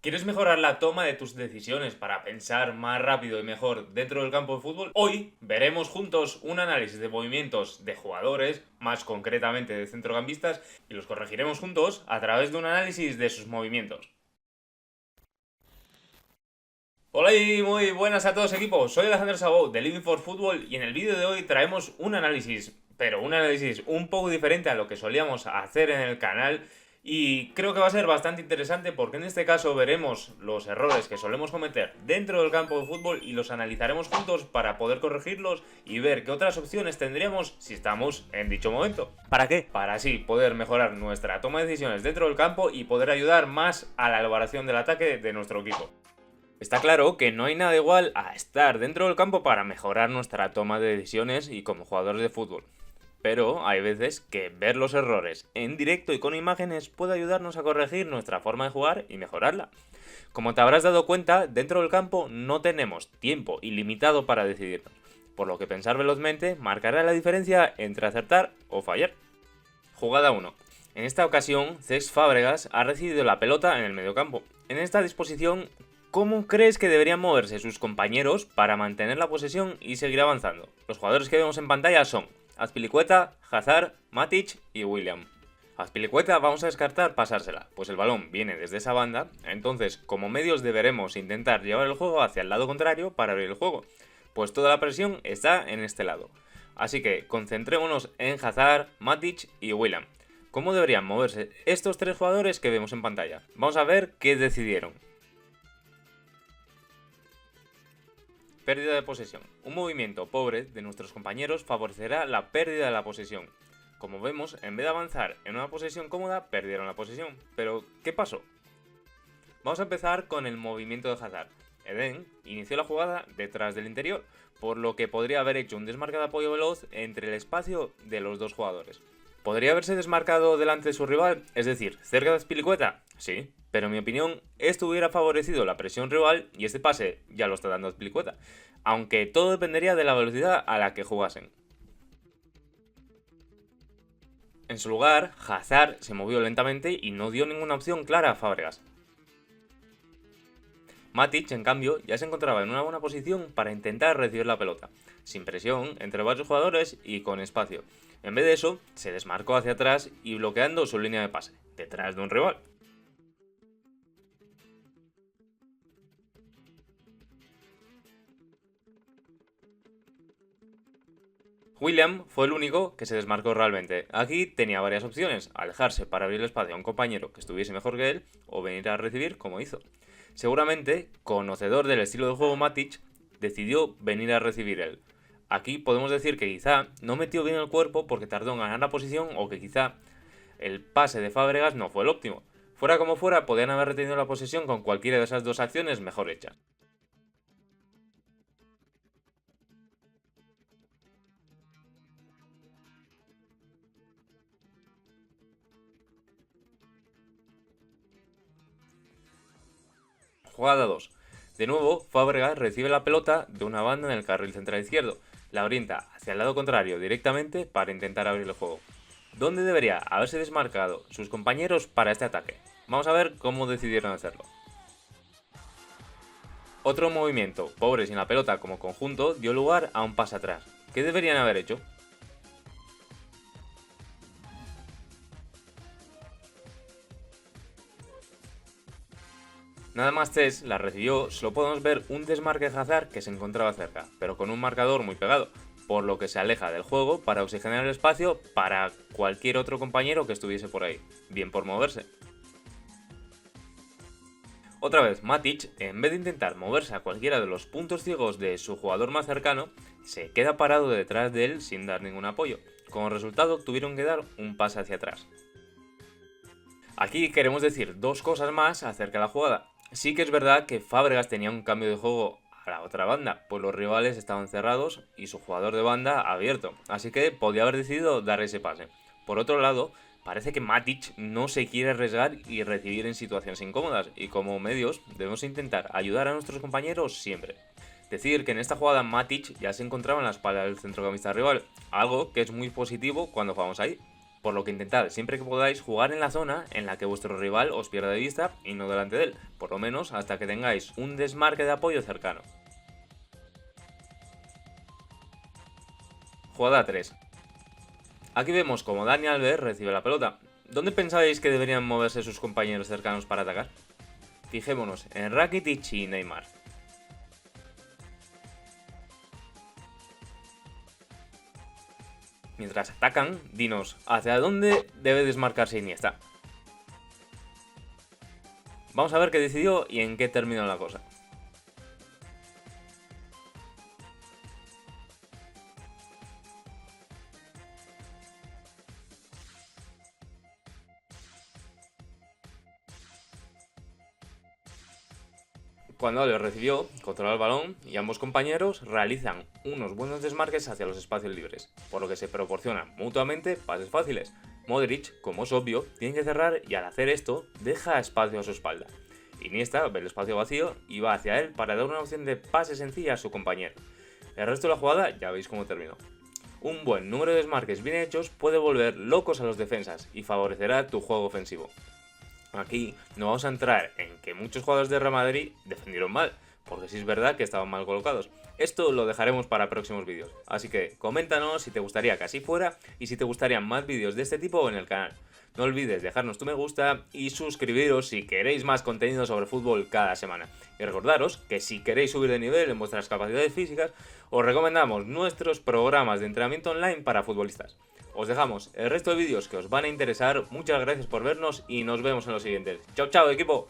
¿Quieres mejorar la toma de tus decisiones para pensar más rápido y mejor dentro del campo de fútbol? Hoy veremos juntos un análisis de movimientos de jugadores, más concretamente de centrocampistas, y los corregiremos juntos a través de un análisis de sus movimientos. Hola y muy buenas a todos equipo, soy Alejandro Sabó de Living for Football y en el vídeo de hoy traemos un análisis, pero un análisis un poco diferente a lo que solíamos hacer en el canal y creo que va a ser bastante interesante porque en este caso veremos los errores que solemos cometer dentro del campo de fútbol y los analizaremos juntos para poder corregirlos y ver qué otras opciones tendríamos si estamos en dicho momento. ¿Para qué? Para así poder mejorar nuestra toma de decisiones dentro del campo y poder ayudar más a la elaboración del ataque de nuestro equipo. Está claro que no hay nada igual a estar dentro del campo para mejorar nuestra toma de decisiones y como jugadores de fútbol. Pero hay veces que ver los errores en directo y con imágenes puede ayudarnos a corregir nuestra forma de jugar y mejorarla. Como te habrás dado cuenta, dentro del campo no tenemos tiempo ilimitado para decidirnos, por lo que pensar velozmente marcará la diferencia entre acertar o fallar. Jugada 1. En esta ocasión, Cesc Fábregas ha recibido la pelota en el mediocampo. En esta disposición, ¿cómo crees que deberían moverse sus compañeros para mantener la posesión y seguir avanzando? Los jugadores que vemos en pantalla son Azpilicueta, Hazard, Matic y William. Azpilicueta vamos a descartar pasársela, pues el balón viene desde esa banda, entonces como medios deberemos intentar llevar el juego hacia el lado contrario para abrir el juego, pues toda la presión está en este lado. Así que concentrémonos en Hazard, Matic y William. ¿Cómo deberían moverse estos tres jugadores que vemos en pantalla? Vamos a ver qué decidieron. Pérdida de posesión. Un movimiento pobre de nuestros compañeros favorecerá la pérdida de la posesión. Como vemos, en vez de avanzar en una posesión cómoda, perdieron la posesión. Pero, ¿qué pasó? Vamos a empezar con el movimiento de Hazard. Eden inició la jugada detrás del interior, por lo que podría haber hecho un desmarque de apoyo veloz entre el espacio de los dos jugadores. ¿Podría haberse desmarcado delante de su rival? Es decir, cerca de Azpilicueta. Sí, pero en mi opinión, esto hubiera favorecido la presión rival y este pase ya lo está dando Azpilicueta, aunque todo dependería de la velocidad a la que jugasen. En su lugar, Hazard se movió lentamente y no dio ninguna opción clara a Fábregas. Matic, en cambio, ya se encontraba en una buena posición para intentar recibir la pelota, sin presión entre varios jugadores y con espacio. En vez de eso, se desmarcó hacia atrás y bloqueando su línea de pase, detrás de un rival. William fue el único que se desmarcó realmente. Aquí tenía varias opciones, alejarse para abrir el espacio a un compañero que estuviese mejor que él o venir a recibir como hizo. Seguramente, conocedor del estilo de juego Matic, decidió venir a recibir él. Aquí podemos decir que quizá no metió bien el cuerpo porque tardó en ganar la posición o que quizá el pase de Fábregas no fue el óptimo. Fuera como fuera, podían haber retenido la posesión con cualquiera de esas dos acciones mejor hechas. Jugada 2. De nuevo, Fábregas recibe la pelota de una banda en el carril central izquierdo. La orienta hacia el lado contrario directamente para intentar abrir el juego. ¿Dónde debería haberse desmarcado sus compañeros para este ataque? Vamos a ver cómo decidieron hacerlo. Otro movimiento, pobre sin la pelota como conjunto, dio lugar a un pase atrás. ¿Qué deberían haber hecho? Nada más Cesc la recibió, solo podemos ver un desmarque de Hazard que se encontraba cerca, pero con un marcador muy pegado, por lo que se aleja del juego para oxigenar el espacio para cualquier otro compañero que estuviese por ahí, bien por moverse. Otra vez, Matic, en vez de intentar moverse a cualquiera de los puntos ciegos de su jugador más cercano, se queda parado detrás de él sin dar ningún apoyo. Como resultado, tuvieron que dar un pase hacia atrás. Aquí queremos decir dos cosas más acerca de la jugada. Sí que es verdad que Fábregas tenía un cambio de juego a la otra banda, pues los rivales estaban cerrados y su jugador de banda abierto, así que podía haber decidido dar ese pase. Por otro lado, parece que Matic no se quiere arriesgar y recibir en situaciones incómodas, y como medios debemos intentar ayudar a nuestros compañeros siempre. Decir que en esta jugada Matic ya se encontraba en la espalda del centrocampista rival, algo que es muy positivo cuando jugamos ahí. por lo que intentad siempre que podáis jugar en la zona en la que vuestro rival os pierda de vista y no delante de él, por lo menos hasta que tengáis un desmarque de apoyo cercano. Jugada 3. Aquí vemos como Dani Alves recibe la pelota. ¿Dónde pensáis que deberían moverse sus compañeros cercanos para atacar? Fijémonos en Rakitic y Neymar. Mientras atacan, dinos, ¿hacia dónde debe desmarcarse Iniesta? Vamos a ver qué decidió y en qué terminó la cosa. Cuando Alves recibió, controla el balón y ambos compañeros realizan unos buenos desmarques hacia los espacios libres, por lo que se proporcionan mutuamente pases fáciles. Modric, como es obvio, tiene que cerrar y al hacer esto deja espacio a su espalda. Iniesta ve el espacio vacío y va hacia él para dar una opción de pase sencilla a su compañero. El resto de la jugada ya veis cómo terminó. Un buen número de desmarques bien hechos puede volver locos a los defensas y favorecerá tu juego ofensivo. Aquí no vamos a entrar en que muchos jugadores de Real Madrid defendieron mal, porque sí es verdad que estaban mal colocados. Esto lo dejaremos para próximos vídeos, así que coméntanos si te gustaría que así fuera y si te gustarían más vídeos de este tipo en el canal. No olvides dejarnos tu me gusta y suscribiros si queréis más contenido sobre fútbol cada semana. Y recordaros que si queréis subir de nivel en vuestras capacidades físicas, os recomendamos nuestros programas de entrenamiento online para futbolistas. Os dejamos el resto de vídeos que os van a interesar. Muchas gracias por vernos y nos vemos en los siguientes. ¡Chao, chao, equipo!